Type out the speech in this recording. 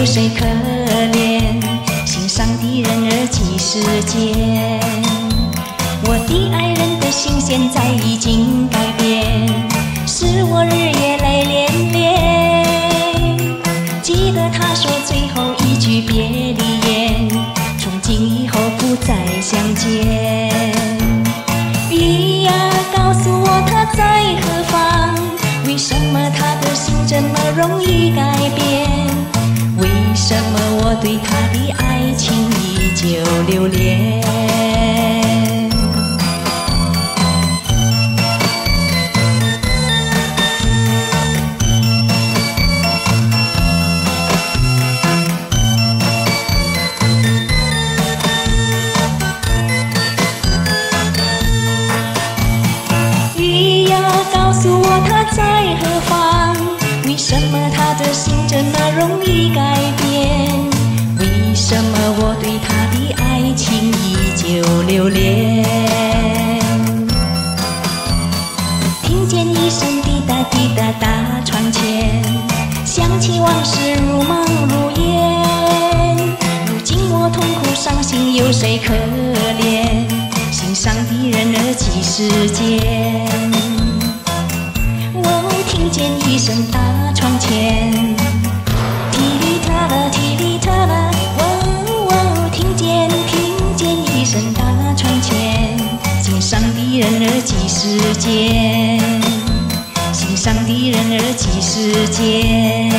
谁可怜？心上的人儿几时见？我的爱人的心现在已经改变，使我日夜泪连连。记得他说最后一句别离言，从今以后不再相见。雨呀，告诉我他在何方？为什么他的心这么容易改变？为什么我对他的爱情依旧留恋？雨呀，告诉我他在何方？为什么他的心这么容易改变？为什么我对他的爱情依旧留恋？听见一声滴答滴答打窗前，想起往事如梦如烟。如今我痛苦伤心，有谁可怜？心上的人儿几时见？听见一声打窗前，噼里啪啦，噼里啪啦，听见一声打窗前，心上的人儿几时见？心上的人儿几时见？